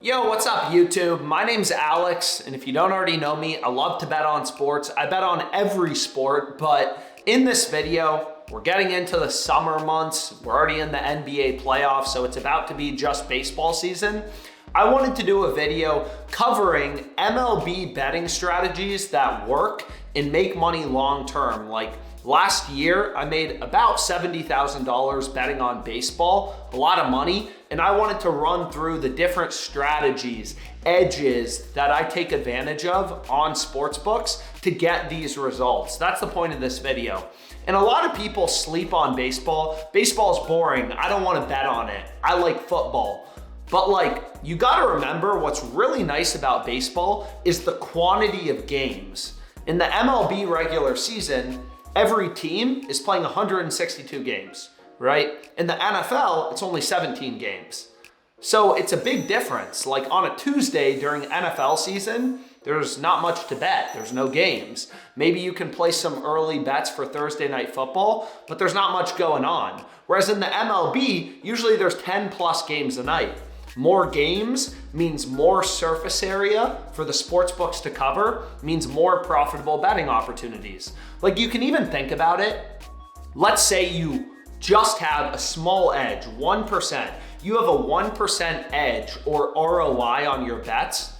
Yo, what's up YouTube? My name's Alex, and if you don't already know me, I love to bet on sports. I bet on every sport, but in this video, we're getting into the summer months. We're already in the NBA playoffs, so it's about to be just baseball season. I wanted to do a video covering MLB betting strategies that work and make money long term. Like last year, I made about $70,000 betting on baseball, a lot of money, and I wanted to run through the different strategies, edges that I take advantage of on sportsbooks to get these results. That's the point of this video. And a lot of people sleep on baseball. Baseball's boring. I don't want to bet on it. I like football. But you gotta remember what's really nice about baseball is the quantity of games. In the MLB regular season, every team is playing 162 games, right? In the NFL, it's only 17 games. So it's a big difference. Like on a Tuesday during NFL season, there's not much to bet. There's no games. Maybe you can place some early bets for Thursday night football, but there's not much going on. Whereas in the MLB, usually there's 10 plus games a night. More games means more surface area for the sports books to cover, means more profitable betting opportunities. Like you can even think about it. Let's say you just have a small edge, 1%. You have a 1% edge or ROI on your bets.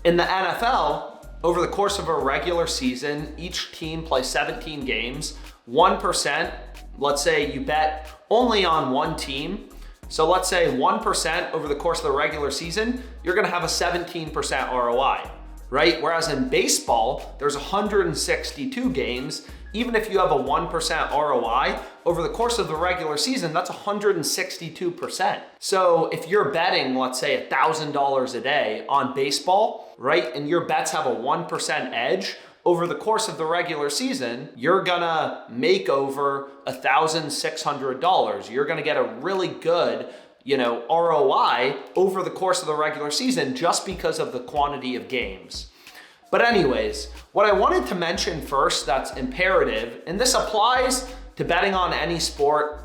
In the NFL, over the course of a regular season, each team plays 17 games, 1%, let's say you bet only on one team. So let's say 1% over the course of the regular season, you're gonna have a 17% ROI, right? Whereas in baseball, there's 162 games. Even if you have a 1% ROI, over the course of the regular season, that's 162%. So if you're betting, let's say $1,000 a day on baseball, right? And your bets have a 1% edge, over the course of the regular season, you're gonna make over $1,600. You're gonna get a really good, ROI over the course of the regular season just because of the quantity of games. But anyways, what I wanted to mention first that's imperative, and this applies to betting on any sport.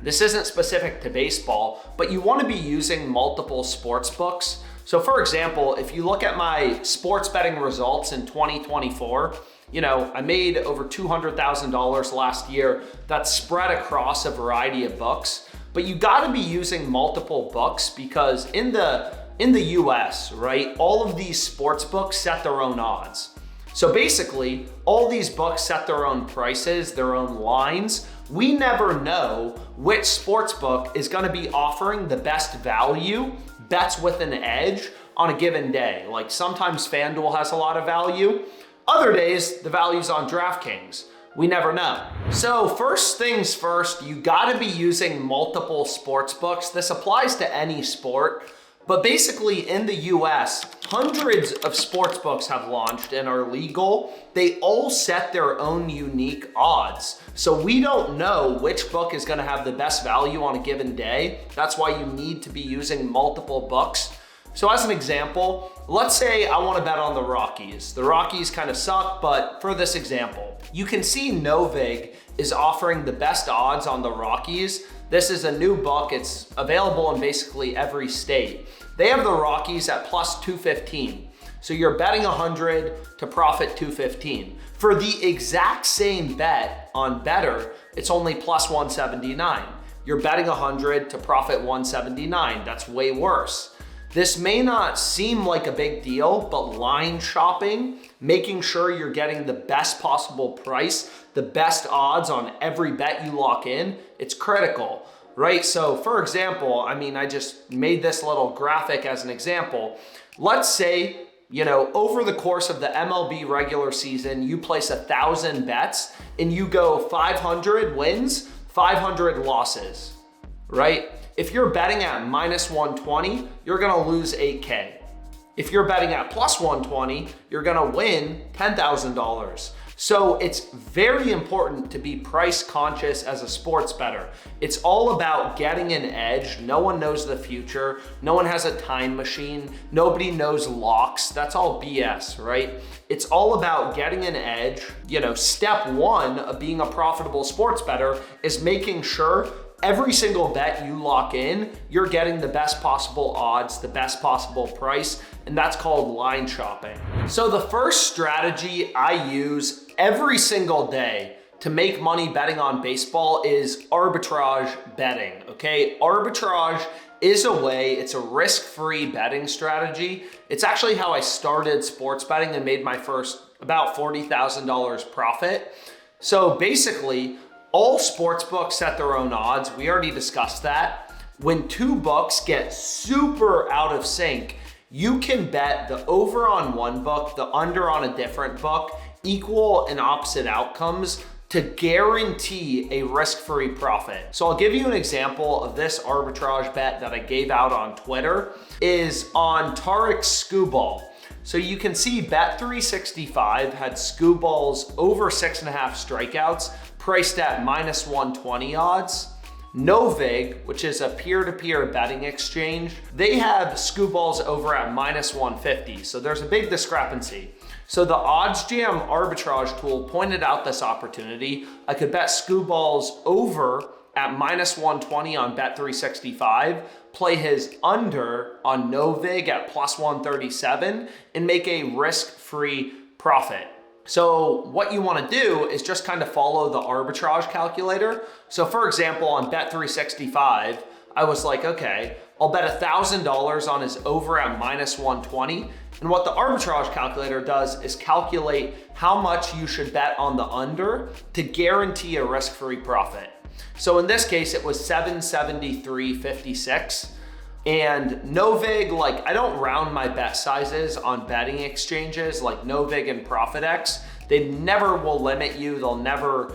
This isn't specific to baseball, but you wanna be using multiple sports books. So for example, if you look at my sports betting results in 2024, I made over $200,000 last year that's spread across a variety of books, but you gotta be using multiple books because in the US, right, all of these sports books set their own odds. So basically, all these books set their own prices, their own lines. We never know which sports book is gonna be offering the best value, bets with an edge on a given day. Like sometimes FanDuel has a lot of value. Other days, the value's on DraftKings. We never know. So first things first, you gotta be using multiple sports books. This applies to any sport. But basically in the US, hundreds of sports books have launched and are legal. They all set their own unique odds. So we don't know which book is gonna have the best value on a given day. That's why you need to be using multiple books. So as an example, let's say I wanna bet on the Rockies. The Rockies kind of suck, but for this example, you can see Novig is offering the best odds on the Rockies. This is a new book. It's available in basically every state. They have the Rockies at plus 215. So you're betting 100 to profit 215. For the exact same bet on Better, it's only plus 179. You're betting 100 to profit 179. That's way worse. This may not seem like a big deal, but line shopping, making sure you're getting the best possible price, the best odds on every bet you lock in, it's critical, right? So for example, I just made this little graphic as an example. Let's say, over the course of the MLB regular season, you place 1,000 bets and you go 500 wins, 500 losses, right? If you're betting at minus 120, you're gonna lose 8K. If you're betting at plus 120, you're gonna win $10,000. So it's very important to be price conscious as a sports bettor. It's all about getting an edge. No one knows the future. No one has a time machine. Nobody knows locks. That's all BS, right? It's all about getting an edge. Step one of being a profitable sports bettor is making sure every single bet you lock in, you're getting the best possible odds, the best possible price, and that's called line shopping. So the first strategy I use every single day to make money betting on baseball is arbitrage betting, okay? Arbitrage is a way, it's a risk-free betting strategy. It's actually how I started sports betting and made my first about $40,000 profit. So basically, all sports books set their own odds. We already discussed that. When two books get super out of sync, you can bet the over on one book, the under on a different book, equal and opposite outcomes to guarantee a risk-free profit. So I'll give you an example of this arbitrage bet that I gave out on Twitter is on Tarek's Skubal. So you can see Bet365 had Skubal's over 6.5 strikeouts priced at -120 odds. Novig, which is a peer-to-peer betting exchange, they have Skubal's over at -150. So there's a big discrepancy. So the OddsJam arbitrage tool pointed out this opportunity. I could bet Skubal's over at -120 on Bet365, play his under on Novig at +137, and make a risk-free profit. So what you want to do is just kind of follow the arbitrage calculator. So for example, on Bet365, I was like, okay, I'll bet $1,000 on his over at -120. And what the arbitrage calculator does is calculate how much you should bet on the under to guarantee a risk-free profit. So in this case, it was 773.56. And Novig, like, I don't round my bet sizes on betting exchanges like Novig and ProfitX. They never will limit you. They'll never,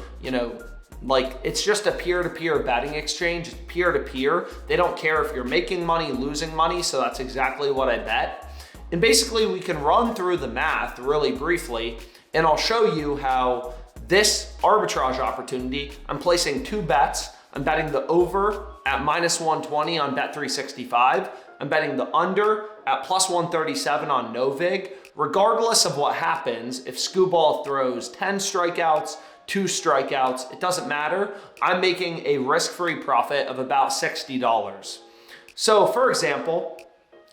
like, it's just a peer-to-peer betting exchange, it's peer-to-peer. They don't care if you're making money, losing money, so that's exactly what I bet. And basically we can run through the math really briefly, and I'll show you how this arbitrage opportunity, I'm placing two bets. I'm betting the over at -120 on Bet365. I'm betting the under at +137 on Novig. Regardless of what happens, if Skubal throws 10 strikeouts, 2 strikeouts, it doesn't matter. I'm making a risk-free profit of about $60. So for example,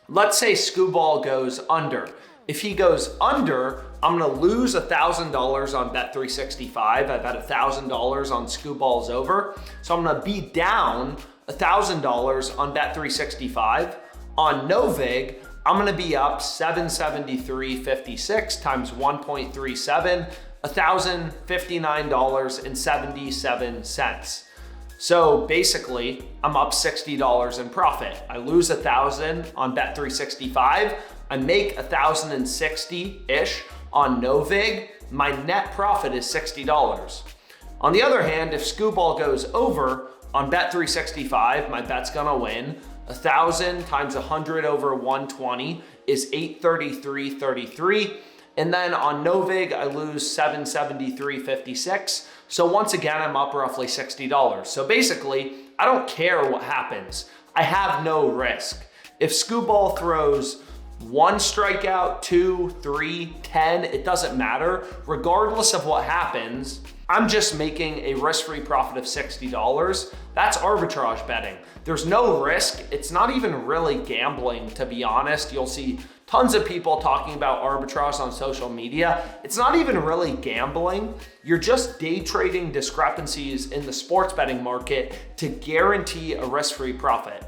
let's say Skubal goes under. If he goes under, I'm gonna lose $1,000 on Bet365. I bet $1,000 on Skubal's over. So I'm gonna be down $1,000 on Bet365. On Novig, I'm gonna be up 773.56 times 1.37, $1,059.77. So basically, I'm up $60 in profit. I lose $1,000 on Bet365. I make $1,060-ish on Novig. My net profit is $60. On the other hand, if Skubal goes over on Bet365, my bet's gonna win. 1,000 times 100 over 120 is 833.33. And then on Novig, I lose 773.56. So once again, I'm up roughly $60. So basically, I don't care what happens. I have no risk. If Skubal throws 1 strikeout, 2, 3, 10, it doesn't matter. Regardless of what happens, I'm just making a risk-free profit of $60. That's arbitrage betting. There's no risk. It's not even really gambling, to be honest. You'll see tons of people talking about arbitrage on social media. It's not even really gambling. You're just day trading discrepancies in the sports betting market to guarantee a risk-free profit.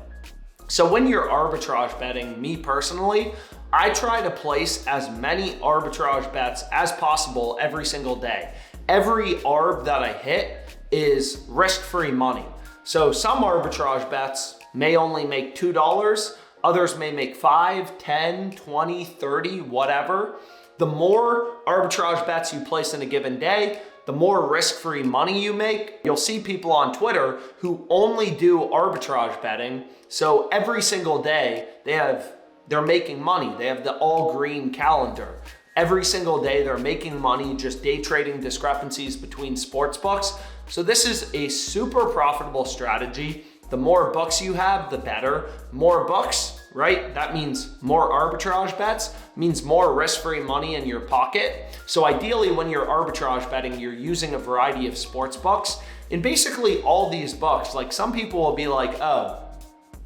So when you're arbitrage betting, me personally, I try to place as many arbitrage bets as possible every single day. Every arb that I hit is risk-free money. So some arbitrage bets may only make $2, others may make 5, 10, 20, 30, whatever. The more arbitrage bets you place in a given day, the more risk-free money you make. You'll see people on Twitter who only do arbitrage betting. So every single day they're making money. They have the all green calendar. Every single day they're making money just day trading discrepancies between sports books. So this is a super profitable strategy. The more books you have, the better. More books, right? That means more arbitrage bets, means more risk-free money in your pocket. So ideally when you're arbitrage betting, you're using a variety of sports books. in basically all these books, like some people will be like, oh,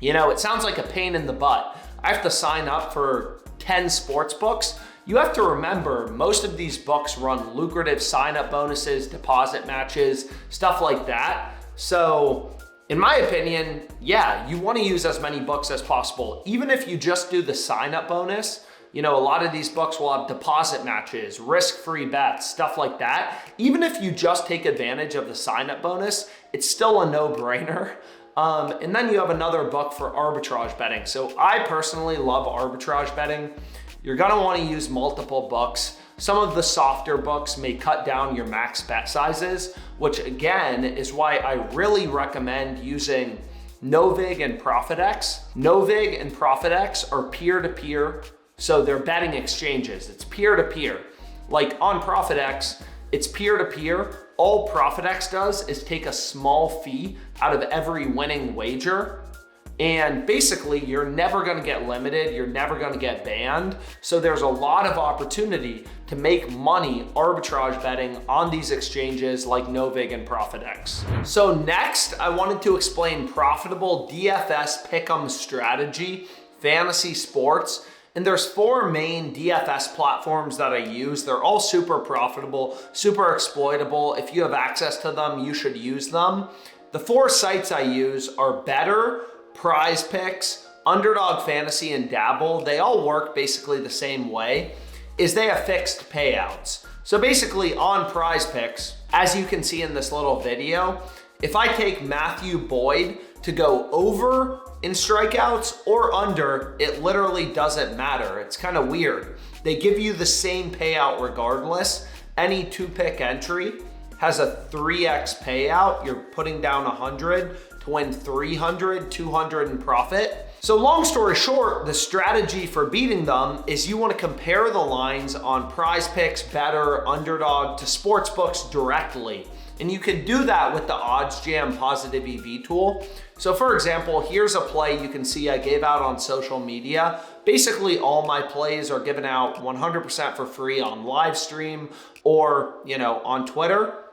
you know, it sounds like a pain in the butt. I have to sign up for 10 sports books. You have to remember, most of these books run lucrative sign-up bonuses, deposit matches, stuff like that. So in my opinion, yeah, you want to use as many books as possible. Even if you just do the sign-up bonus, you know, a lot of these books will have deposit matches, risk-free bets, stuff like that. Even if you just take advantage of the sign-up bonus, it's still a no-brainer. And then you have another book for arbitrage betting. So I personally love arbitrage betting. You're gonna wanna use multiple books. Some of the softer books may cut down your max bet sizes, which again is why I really recommend using Novig and ProfitX. Novig and ProfitX are peer-to-peer, so they're betting exchanges. It's peer-to-peer. Like on ProfitX, it's peer-to-peer. All ProfitX does is take a small fee out of every winning wager. And basically, you're never gonna get limited, you're never gonna get banned. So there's a lot of opportunity to make money arbitrage betting on these exchanges like Novig and ProfitX. So next, I wanted to explain profitable DFS pick'em strategy, fantasy sports. And there's 4 main DFS platforms that I use. They're all super profitable, super exploitable. If you have access to them, you should use them. The 4 sites I use are Better, Prize Picks, Underdog Fantasy, and Dabble. They all work basically the same way, is they have fixed payouts. So basically on Prize Picks, as you can see in this little video, if I take Matthew Boyd to go over in strikeouts or under, it literally doesn't matter. It's kind of weird. They give you the same payout regardless. Any 2-pick entry has a 3x payout. You're putting down 100 to win 300, 200 in profit. So long story short, the strategy for beating them is you want to compare the lines on Prize Picks, Better, Underdog to sportsbooks directly. And you can do that with the OddsJam positive EV tool. So for example, here's a play you can see I gave out on social media. Basically all my plays are given out 100% for free on live stream or, you know, on Twitter.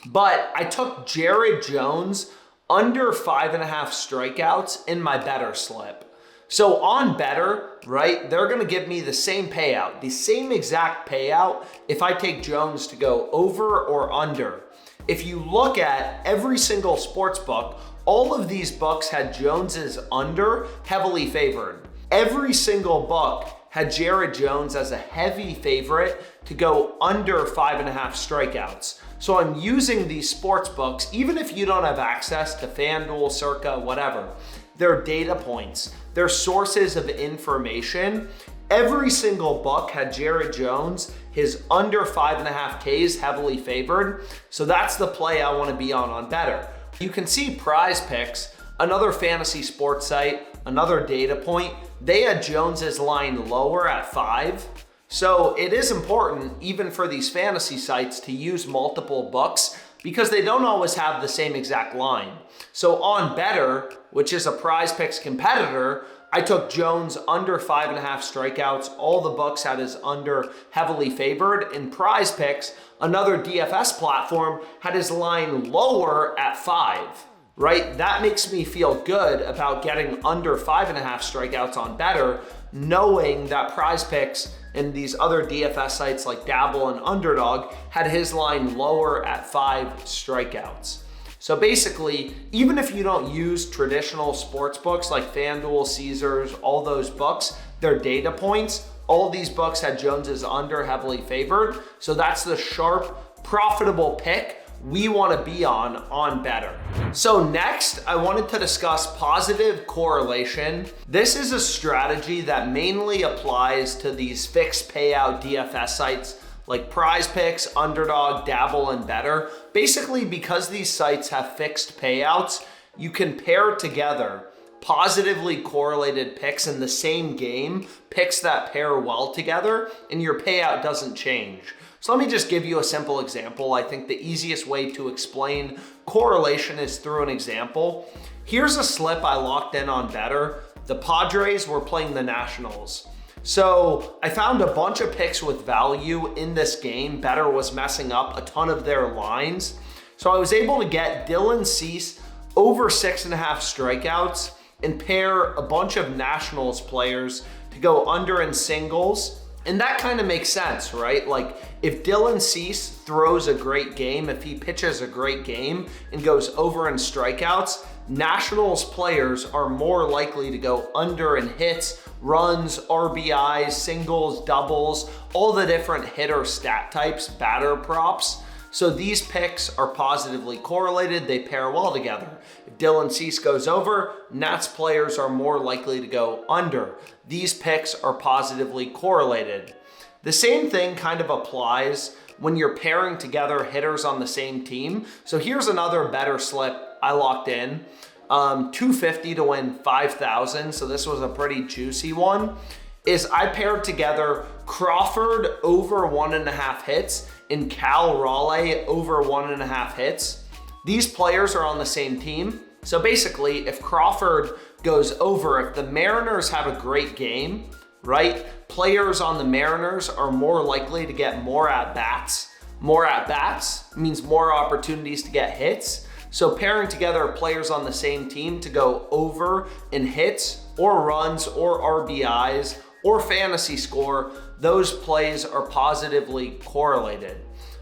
But I took Jared Jones under 5.5 strikeouts in my Better slip. So on Better, right, they're gonna give me the same payout, the same exact payout if I take Jones to go over or under. If you look at every single sports book, all of these books had Jones's under heavily favored. Every single book had Jared Jones as a heavy favorite to go under 5.5 strikeouts. So I'm using these sports books, even if you don't have access to FanDuel, Circa, whatever, they're data points, they're sources of information. Every single book had Jared Jones, his under 5.5 Ks heavily favored. So that's the play I want to be on Better. You can see Prize Picks, another fantasy sports site, another data point. They had Jones's line lower at 5. So it is important, even for these fantasy sites, to use multiple books because they don't always have the same exact line. So on Better, which is a Prize Picks competitor, I took Jones under 5.5 strikeouts. All the books had his under heavily favored. In Prize Picks, another DFS platform, had his line lower at 5, right? That makes me feel good about getting under 5.5 strikeouts on Better, knowing that Prize Picks and these other DFS sites like Dabble and Underdog had his line lower at 5 strikeouts. So basically, even if you don't use traditional sports books like FanDuel, Caesars, all those books, they're data points. All these books had Jones's under heavily favored. So that's the sharp, profitable pick we want to be on Better. So next, I wanted to discuss positive correlation. This is a strategy that mainly applies to these fixed payout DFS sites like Prize Picks, Underdog, Dabble, and Better. Basically, because these sites have fixed payouts, you can pair together positively correlated picks in the same game, picks that pair well together, and your payout doesn't change. So let me just give you a simple example. I think the easiest way to explain correlation is through an example. Here's a slip I locked in on Better. The Padres were playing the Nationals. So I found a bunch of picks with value in this game. Better was messing up a ton of their lines. So I was able to get Dylan Cease over 6.5 strikeouts and pair a bunch of Nationals players to go under in singles. And that kind of makes sense, right? Like if Dylan Cease throws a great game, if he pitches a great game and goes over in strikeouts, Nationals players are more likely to go under in hits, runs, RBIs, singles, doubles, all the different hitter stat types, batter props. So these picks are positively correlated. They pair well together. If Dylan Cease goes over, Nats players are more likely to go under. These picks are positively correlated. The same thing kind of applies when you're pairing together hitters on the same team. So here's another better slip I locked in. 250 to win 5,000. So this was a pretty juicy one. Is I paired together Crawford over 1.5 hits and Cal Raleigh over 1.5 hits. These players are on the same team. So basically, if Crawford goes over, if the Mariners have a great game, right? Players on the Mariners are more likely to get more at-bats. More at-bats means more opportunities to get hits. So pairing together players on the same team to go over in hits or runs or RBIs or fantasy score, those plays are positively correlated.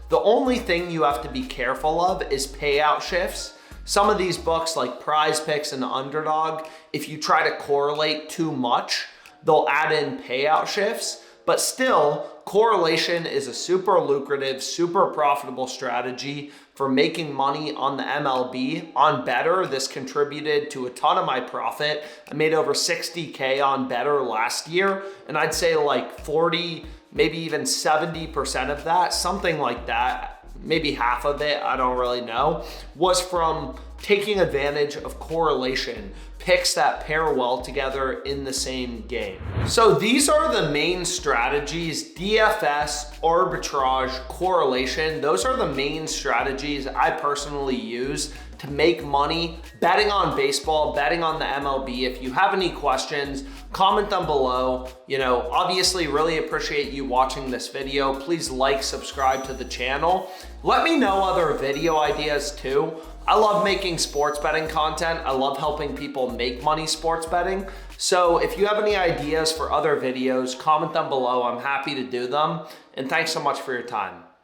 The only thing you have to be careful of is payout shifts. Some of these books like Prize Picks and Underdog, if you try to correlate too much, they'll add in payout shifts, but still, correlation is a super lucrative, super profitable strategy for making money on the MLB. On Better, this contributed to a ton of my profit. I made over 60K on Better last year, and I'd say like 40, maybe even 70% of that, something like that, maybe half of it, I don't really know, was from taking advantage of correlation, picks that pair well together in the same game. So these are the main strategies: DFS, arbitrage, correlation. Those are the main strategies I personally use to make money betting on baseball, betting on the MLB. If you have any questions, comment them below. You know, obviously really appreciate you watching this video. Please like, subscribe to the channel. Let me know other video ideas too. I love making sports betting content. I love helping people make money sports betting. So if you have any ideas for other videos, comment them below. I'm happy to do them. And thanks so much for your time.